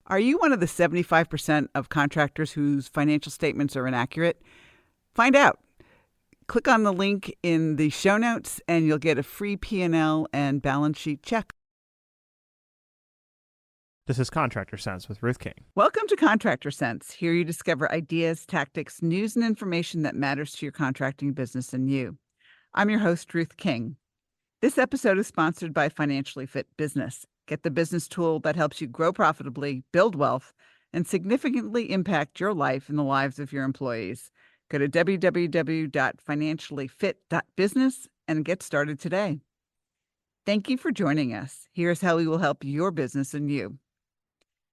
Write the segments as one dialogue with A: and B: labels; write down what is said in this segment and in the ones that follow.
A: Are you one of the 75% of contractors whose financial statements are inaccurate? Find out. Click on the link in the show notes and you'll get a free P&L and balance sheet check.
B: This is Contractor Sense with Ruth King.
A: Welcome to Contractor Sense. Here you discover ideas, tactics, news, and information that matters to your contracting business and you. I'm your host, Ruth King. This episode is sponsored by Financially Fit Business. Get the business tool that helps you grow profitably, build wealth, and significantly impact your life and the lives of your employees. Go to www.financiallyfit.business and get started today. Thank you for joining us. Here's how we will help your business and you.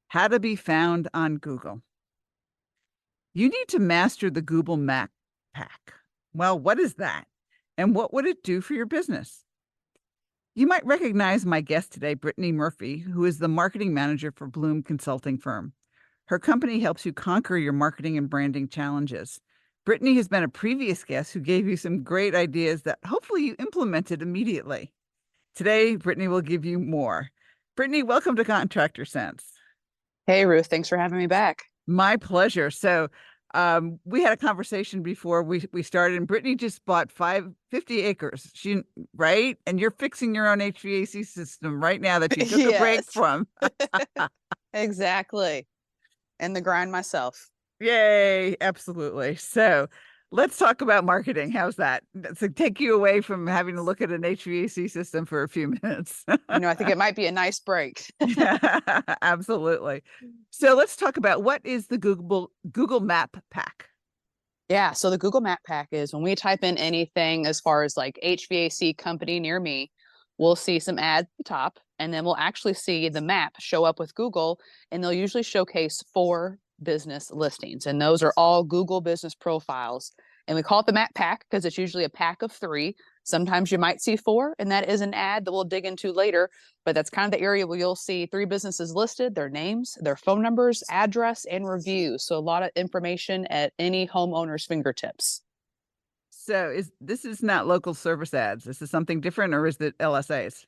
A: How to be found on Google. You need to master the Google mappack. Well, what is that? And what would it do for your business? You might recognize my guest today, Brittany Murphy, who is the marketing manager for Bloom Consulting Firm. Her company helps you conquer your marketing and branding challenges. Brittany has been a previous guest who gave you some great ideas that hopefully you implemented immediately. Today, Brittany will give you more. Brittany, welcome to Contractor Sense.
C: Hey, Ruth, thanks for having me back.
A: My pleasure. So we had a conversation before we started, and Brittany just bought 50 acres, right? And you're fixing your own HVAC system right now that you took a break from.
C: Exactly. And the grind myself.
A: Yay, absolutely. So let's talk about marketing. How's that? So take you away from having to look at an HVAC system for a few minutes.
C: I think it might be a nice break.
A: Yeah, absolutely. So let's talk about what is the Google Map Pack.
C: Yeah, so the Google Map Pack is when we type in anything as far as like HVAC company near me, we'll see some ads at the top, and then we'll actually see the map show up with Google, and they'll usually showcase 4 business listings, and those are all Google business profiles. And we call it the map pack because it's usually a pack of 3. Sometimes you might see 4, and that is an ad that we'll dig into later, but that's kind of the area where you'll see 3 businesses listed, their names, their phone numbers, address, and reviews. So a lot of information at any homeowner's fingertips.
A: So this is not local service ads. This is something different, or is it LSAs?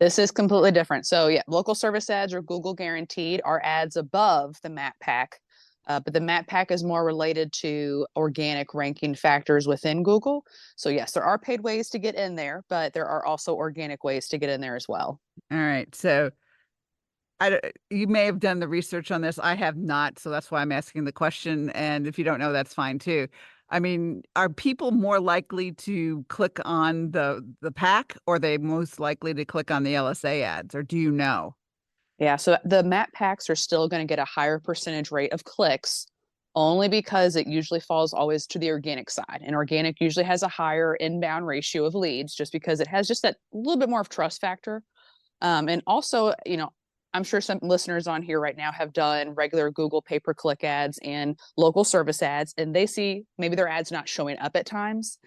C: This is completely different. So yeah, local service ads are Google guaranteed, are ads above the map pack. But the map pack is more related to organic ranking factors within Google. So yes, there are paid ways to get in there, but there are also organic ways to get in there as well.
A: All right. So you may have done the research on this. I have not. So that's why I'm asking the question. And if you don't know, that's fine too. I mean, are people more likely to click on the pack, or are they most likely to click on the LSA ads, or do you know?
C: Yeah, so the map packs are still going to get a higher percentage rate of clicks only because it usually falls always to the organic side. And organic usually has a higher inbound ratio of leads just because it has just that little bit more of trust factor. And also, I'm sure some listeners on here right now have done regular Google pay-per-click ads and local service ads, and they see maybe their ads not showing up at times.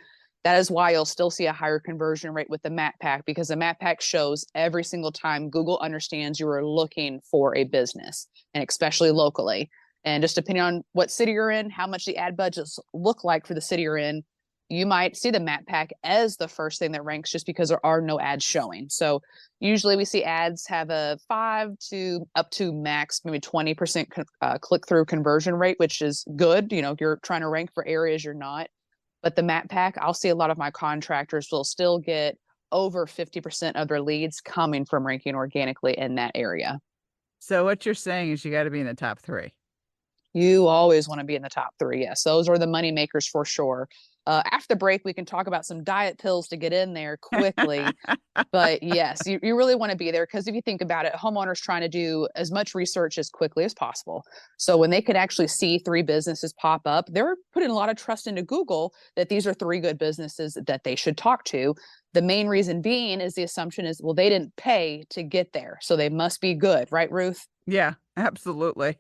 C: That is why you'll still see a higher conversion rate with the map pack, because the map pack shows every single time Google understands you are looking for a business, and especially locally. And just depending on what city you're in, how much the ad budgets look like for the city you're in, you might see the map pack as the first thing that ranks just because there are no ads showing. So usually we see ads have a 5 to up to max maybe 20% click-through conversion rate, which is good. You're trying to rank for areas you're not. But the map pack, I'll see a lot of my contractors will still get over 50% of their leads coming from ranking organically in that area.
A: So what you're saying is you got to be in the top 3.
C: You always want to be in the top 3. Yes, those are the money makers for sure. After the break, we can talk about some diet pills to get in there quickly. But yes, you really want to be there because if you think about it, homeowners trying to do as much research as quickly as possible. So when they could actually see 3 businesses pop up, they're putting a lot of trust into Google that these are 3 good businesses that they should talk to. The main reason being is the assumption is, well, they didn't pay to get there, so they must be good, right, Ruth?
A: Yeah, absolutely.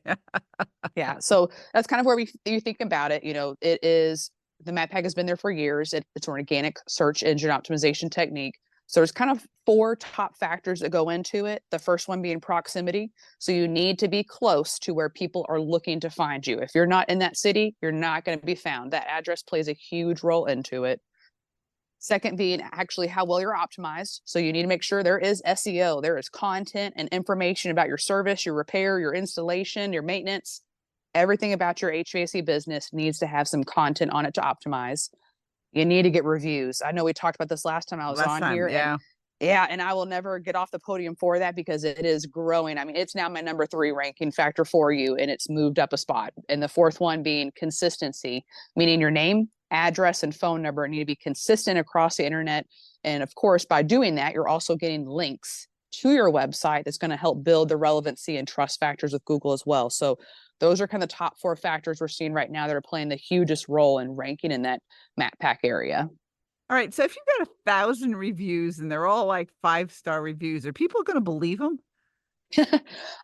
C: Yeah, so that's kind of where you think about it. It is. The map pack has been there for years. It's an organic search engine optimization technique. So there's kind of 4 top factors that go into it. The first one being proximity. So you need to be close to where people are looking to find you. If you're not in that city, you're not going to be found. That address plays a huge role into it. Second being actually how well you're optimized. So you need to make sure there is SEO, there is content and information about your service, your repair, your installation, your maintenance. Everything about your HVAC business needs to have some content on it to optimize. You need to get reviews. I know we talked about this last time I was
A: Last
C: on
A: time,
C: here, and
A: yeah.
C: yeah, and I will never get off the podium for that because it is growing. I mean, it's now my number 3 ranking factor for you, and it's moved up a spot. And the fourth one being consistency, meaning your name, address, and phone number need to be consistent across the internet. And of course, by doing that, you're also getting links to your website that's going to help build the relevancy and trust factors with Google as well. So those are kind of the top 4 factors we're seeing right now that are playing the hugest role in ranking in that mappack area.
A: All right. So if you've got 1,000 reviews and they're all like 5-star reviews, are people going to believe them?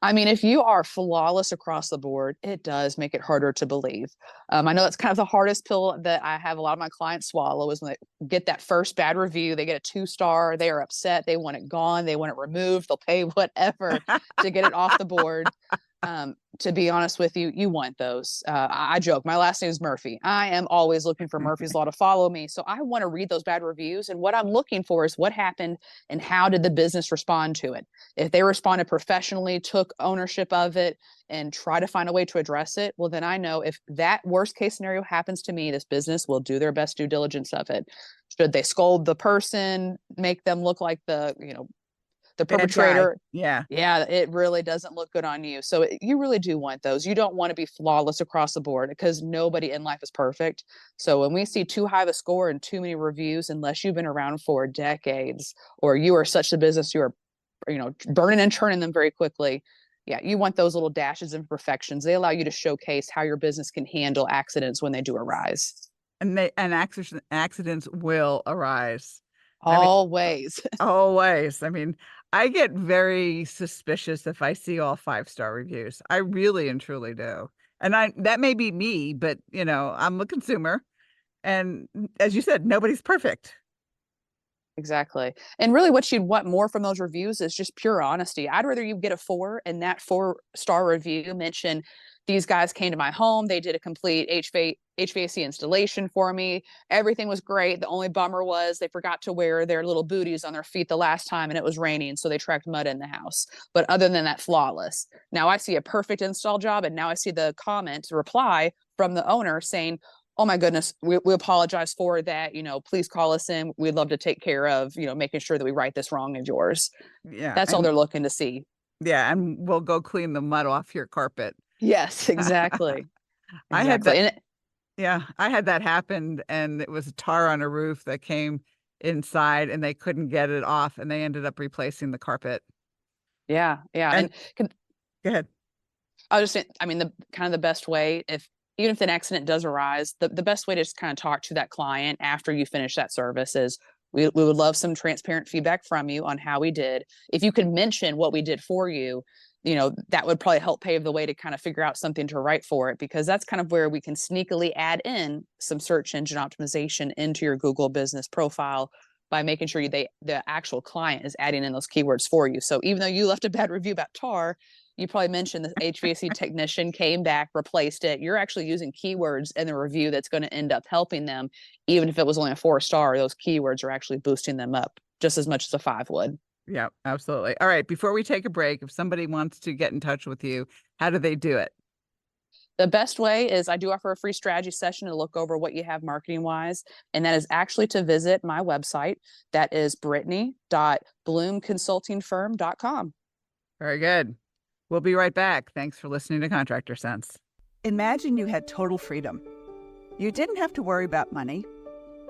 C: I mean, if you are flawless across the board, it does make it harder to believe. I know that's kind of the hardest pill that I have a lot of my clients swallow is when they get that first bad review, they get a 2-star, they are upset, they want it gone, they want it removed, they'll pay whatever to get it off the board. To be honest with you, you want those. I joke, my last name is Murphy. I am always looking for Murphy's Law to follow me. So I want to read those bad reviews. And what I'm looking for is what happened and how did the business respond to it? If they responded professionally, took ownership of it, and try to find a way to address it, well, then I know if that worst case scenario happens to me, this business will do their best due diligence of it. Should they scold the person, make them look like the
A: Bad guy.
C: perpetrator?
A: Yeah.
C: Yeah, it really doesn't look good on you. So you really do want those. You don't want to be flawless across the board because nobody in life is perfect. So when we see too high of a score and too many reviews, unless you've been around for decades or you are such a business, you are, burning and churning them very quickly. Yeah, you want those little dashes and imperfections. They allow you to showcase how your business can handle accidents when they do arise.
A: And accidents will arise.
C: Always.
A: Always. I mean, I get very suspicious if I see all 5-star reviews. I really and truly do. And that may be me, but I'm a consumer. And as you said, nobody's perfect.
C: Exactly. And really what you'd want more from those reviews is just pure honesty. I'd rather you get a 4 and that 4-star review mention these guys came to my home. They did a complete HVAC installation for me. Everything was great. The only bummer was they forgot to wear their little booties on their feet the last time and it was raining. So they tracked mud in the house. But other than that, flawless. Now I see a perfect install job. And now I see the reply from the owner saying, oh my goodness, we apologize for that. Please call us in. We'd love to take care of, making sure that we right this wrong of yours.
A: Yeah.
C: That's all they're looking to see.
A: Yeah. And we'll go clean the mud off your carpet.
C: Yes, exactly.
A: I had
C: Exactly.
A: that. Yeah. I had that happen and it was a tar on a roof that came inside and they couldn't get it off and they ended up replacing the carpet.
C: Yeah. Yeah.
A: Go ahead.
C: I was just saying, I mean, the best way, even if an accident does arise, the best way to just kind of talk to that client after you finish that service is we would love some transparent feedback from you on how we did. If you could mention what we did for you, that would probably help pave the way to kind of figure out something to write for it, because that's kind of where we can sneakily add in some search engine optimization into your Google business profile by making sure the actual client is adding in those keywords for you. So even though you left a bad review about tar, you probably mentioned the HVAC technician came back, replaced it. You're actually using keywords in the review that's going to end up helping them. Even if it was only a 4-star, those keywords are actually boosting them up just as much as a 5 would.
A: Yeah, absolutely. All right. Before we take a break, if somebody wants to get in touch with you, how do they do it?
C: The best way is I do offer a free strategy session to look over what you have marketing wise. And that is actually to visit my website. That is brittany.bloomconsultingfirm.com.
A: Very good. We'll be right back. Thanks for listening to Contractor Sense. Imagine you had total freedom. You didn't have to worry about money.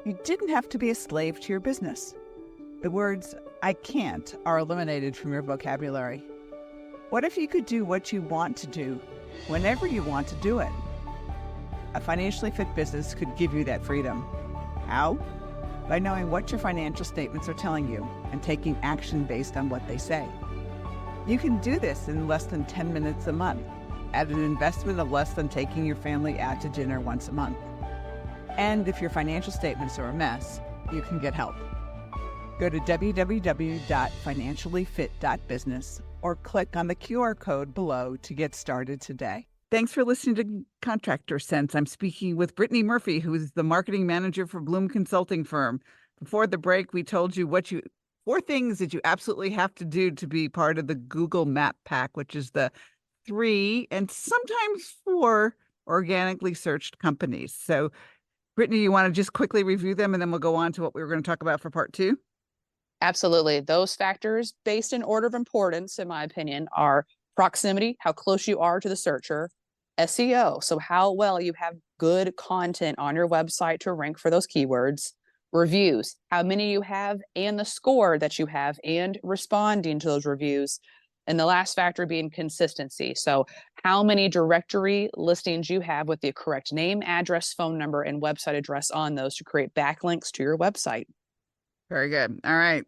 A: You didn't have to be a slave to your business. The words, I can't, are eliminated from your vocabulary. What if you could do what you want to do, whenever you want to do it? A financially fit business could give you that freedom. How? By knowing what your financial statements are telling you and taking action based on what they say. You can do this in less than 10 minutes a month at an investment of less than taking your family out to dinner once a month. And if your financial statements are a mess, you can get help. Go to www.financiallyfit.business or click on the QR code below to get started today. Thanks for listening to Contractor Sense. I'm speaking with Brittany Murphy, who is the marketing manager for Bloom Consulting Firm. Before the break, we told you four things that you absolutely have to do to be part of the Google Map Pack, which is the 3 and sometimes 4 organically searched companies. So, Brittany, you want to just quickly review them and then we'll go on to what we were going to talk about for part 2?
C: Absolutely. Those factors, based in order of importance, in my opinion, are proximity, how close you are to the searcher, SEO, so how well you have good content on your website to rank for those keywords, reviews, how many you have and the score that you have and responding to those reviews. And the last factor being consistency. So how many directory listings you have with the correct name, address, phone number, and website address on those to create backlinks to your website.
A: Very good. All right.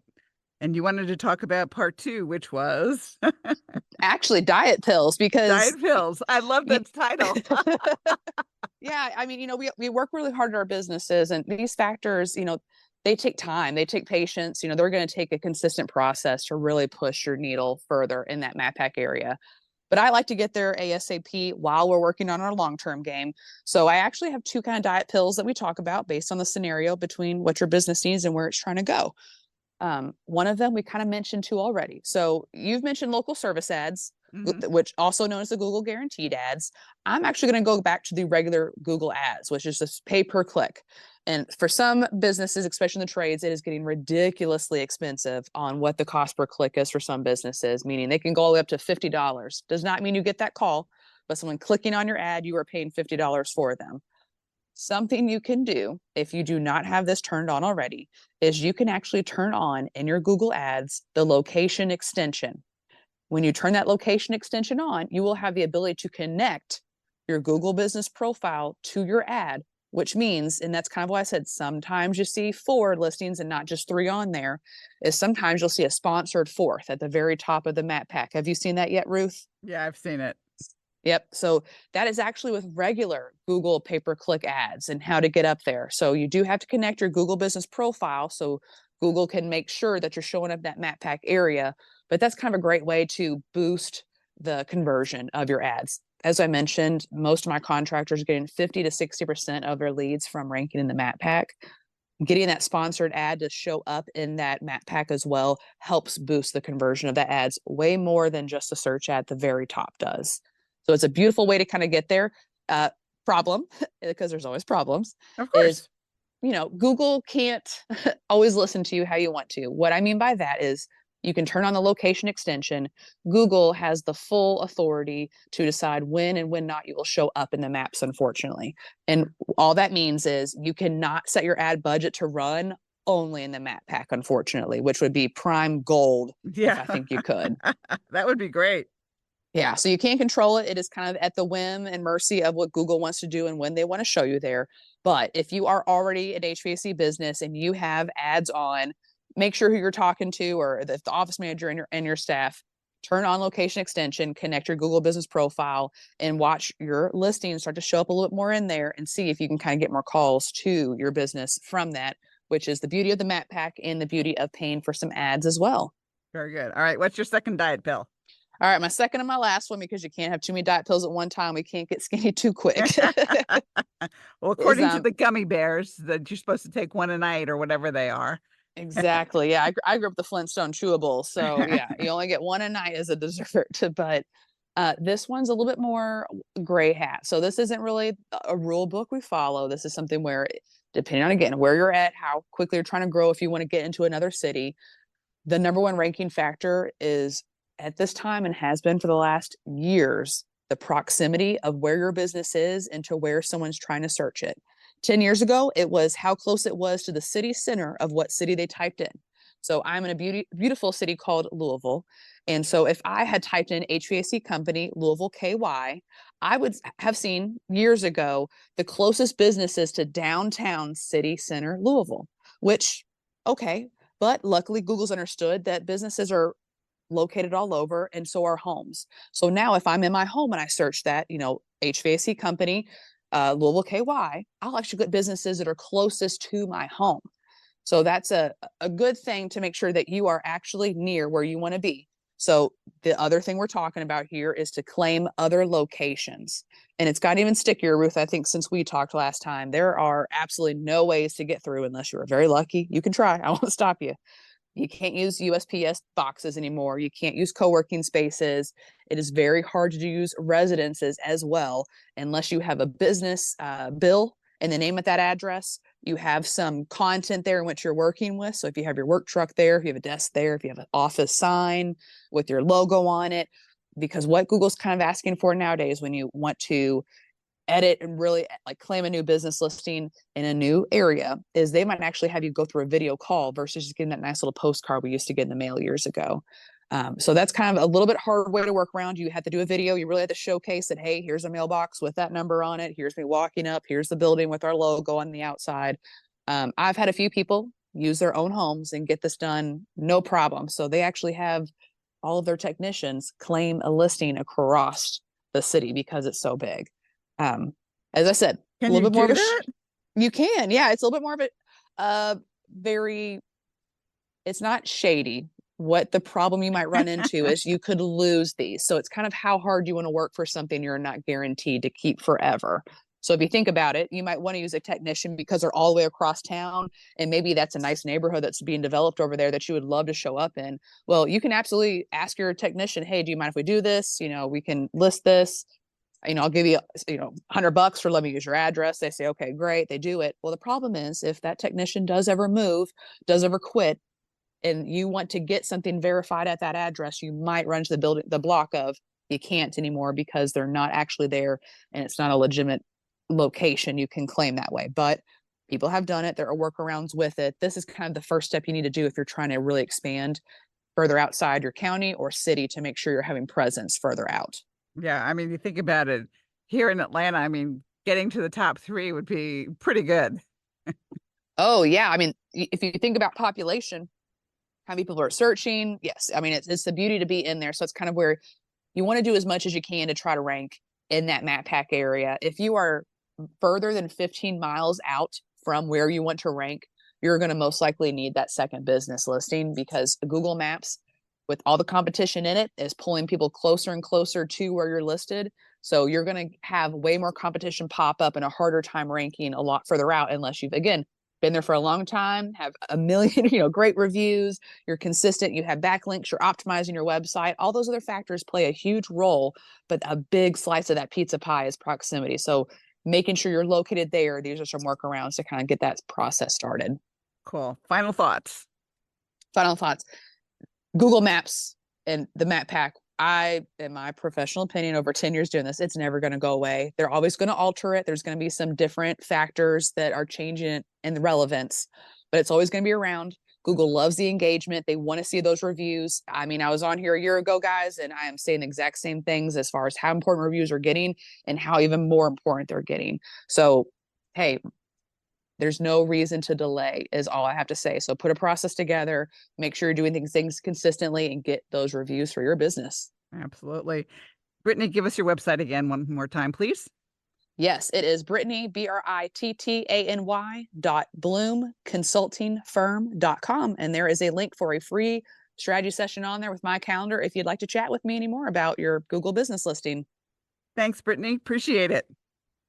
A: And you wanted to talk about part 2, which was
C: Actually diet pills, because
A: diet pills. I love that title.
C: Yeah, I mean, we work really hard at our businesses, and these factors, they take time, they take patience, they're going to take a consistent process to really push your needle further in that mappack area. But I like to get there ASAP while we're working on our long-term game. So I actually have 2 kind of diet pills that we talk about based on the scenario between what your business needs and where it's trying to go. One of them we kind of mentioned 2 already. So you've mentioned local service ads, which also known as the Google guaranteed ads. I'm actually going to go back to the regular Google ads, which is just pay per click. And for some businesses, especially in the trades, it is getting ridiculously expensive on what the cost per click is for some businesses, meaning they can go all the way up to $50. Does not mean you get that call, but someone clicking on your ad, you are paying $50 for them. Something you can do if you do not have this turned on already is you can actually turn on in your Google ads the location extension. When you turn that location extension on, you will have the ability to connect your Google business profile to your ad, which means, and that's kind of why I said sometimes you see 4 listings and not just 3 on there, is sometimes you'll see a sponsored 4th at the very top of the map pack. Have you seen that yet, Ruth?
A: Yeah, I've seen it.
C: Yep. So that is actually with regular Google pay-per-click ads and how to get up there. So you do have to connect your Google business profile so Google can make sure that you're showing up that map pack area. But that's kind of a great way to boost the conversion of your ads. As I mentioned, most of my contractors are getting 50 to 60% of their leads from ranking in the map pack. Getting that sponsored ad to show up in that map pack as well helps boost the conversion of the ads way more than just a search ad at the very top does. So it's a beautiful way to kind of get there. Problem, because there's always problems,
A: Of course.
C: is, Google can't always listen to you how you want to. What I mean by that is you can turn on the location extension. Google has the full authority to decide when and when not you will show up in the maps, unfortunately. And all that means is you cannot set your ad budget to run only in the map pack, unfortunately, which would be prime gold if I think you could.
A: That would be great.
C: Yeah, so you can't control it. It is kind of at the whim and mercy of what Google wants to do and when they want to show you there. But if you are already an HVAC business and you have ads on, make sure who you're talking to, or if the office manager and your staff, turn on location extension, connect your Google business profile, and watch your listings start to show up a little bit more in there and see if you can kind of get more calls to your business from that, which is the beauty of the map pack and the beauty of paying for some ads as well.
A: Very good. All right. What's your second diet pill?
C: All right, my second and my last one, because you can't have too many diet pills at one time. We can't get skinny too quick.
A: Well, according to the gummy bears, that you're supposed to take 1 a night or whatever they are.
C: Exactly. Yeah, I grew up with the Flintstone chewable. So yeah, you only get 1 a night as a dessert. But this one's a little bit more gray hat. So this isn't really a rule book we follow. This is something where, depending on, again, where you're at, how quickly you're trying to grow, if you want to get into another city, the number 1 ranking factor is, at this time and has been for the last years, the proximity of where your business is and to where someone's trying to search it. 10 years ago, it was how close it was to the city center of what city they typed in. So I'm in a beautiful city called Louisville. And so if I had typed in HVAC company, Louisville, KY, I would have seen years ago the closest businesses to downtown city center, Louisville, which, okay. But luckily, Google's understood that businesses are located all over, and so are homes. So now if I'm in my home and I search that, HVAC company, Louisville, KY, I'll actually get businesses that are closest to my home. So that's a good thing to make sure that you are actually near where you want to be. So the other thing we're talking about here is to claim other locations. And it's gotten even stickier, Ruth. I think since we talked last time, there are absolutely no ways to get through unless you are very lucky. You can try. I won't stop you. You can't use USPS boxes anymore. You can't use co-working spaces. It is very hard to use residences as well, unless you have a business bill and the name of that address. You have some content there in which you're working with. So if you have your work truck there, if you have a desk there, if you have an office sign with your logo on it, because what Google's kind of asking for nowadays when you want to edit and really like claim a new business listing in a new area is they might actually have you go through a video call versus just getting that nice little postcard we used to get in the mail years ago. So that's kind of a little bit hard way to work around. You have to do a video. You really have to showcase that, hey, here's a mailbox with that number on it. Here's me walking up. Here's the building with our logo on the outside. I've had a few people use their own homes and get this done no problem. So they actually have all of their technicians claim a listing across the city because it's so big. As I said,
A: Can
C: a little
A: you
C: bit more
A: do
C: of
A: that?
C: you can, yeah, it's a little bit more of it. Very, it's not shady. What the problem you might run into is you could lose these. So it's kind of how hard you want to work for something you're not guaranteed to keep forever. So if you think about it, you might want to use a technician because they're all the way across town. And maybe that's a nice neighborhood that's being developed over there that you would love to show up in. Well, you can absolutely ask your technician, hey, do you mind if we do this? You know, we can list this. I'll give you, $100 for let me use your address. They say, okay, great. They do it. Well, the problem is if that technician does ever move, does ever quit, and you want to get something verified at that address, you might run to the block of you can't anymore because they're not actually there and it's not a legitimate location you can claim that way. But people have done it. There are workarounds with it. This is kind of the first step you need to do if you're trying to really expand further outside your county or city to make sure you're having presence further out.
A: Yeah, I mean, you think about it here in Atlanta, I mean, getting to the top 3 would be pretty good.
C: Oh, yeah. I mean, if you think about population, how many people are searching? Yes. I mean, it's the beauty to be in there. So it's kind of where you want to do as much as you can to try to rank in that map pack area. If you are further than 15 miles out from where you want to rank, you're going to most likely need that second business listing because Google Maps, with all the competition in it, is pulling people closer and closer to where you're listed. So you're going to have way more competition pop up and a harder time ranking a lot further out unless you've, again, been there for a long time, have a million, great reviews, you're consistent, you have backlinks, you're optimizing your website. All those other factors play a huge role, but a big slice of that pizza pie is proximity. So making sure you're located there, these are some workarounds to kind of get that process started.
A: Cool. Final thoughts.
C: Final thoughts. Google Maps and the map pack, in my professional opinion, over 10 years doing this, it's never going to go away. They're always going to alter it. There's going to be some different factors that are changing it in the relevance, but it's always going to be around. Google loves the engagement. They want to see those reviews. I mean, I was on here a year ago, guys, and I am saying the exact same things as far as how important reviews are getting and how even more important they're getting. So, hey, there's no reason to delay is all I have to say. So put a process together, make sure you're doing things consistently and get those reviews for your business.
A: Absolutely. Brittany, give us your website again one more time, please.
C: Yes, it is Brittany, BRITTANY.bloomconsultingfirm.com. And there is a link for a free strategy session on there with my calendar if you'd like to chat with me anymore about your Google business listing.
A: Thanks, Brittany. Appreciate it.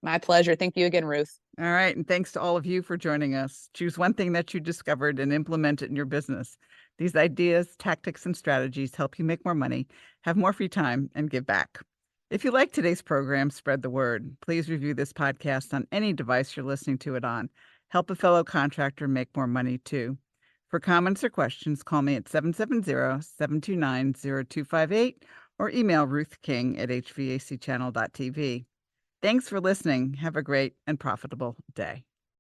C: My pleasure. Thank you again, Ruth.
A: All right. And thanks to all of you for joining us. Choose one thing that you discovered and implement it in your business. These ideas, tactics, and strategies help you make more money, have more free time, and give back. If you like today's program, spread the word. Please review this podcast on any device you're listening to it on. Help a fellow contractor make more money too. For comments or questions, call me at 770-729-0258 or email Ruth King at hvacchannel.tv. Thanks for listening. Have a great and profitable day.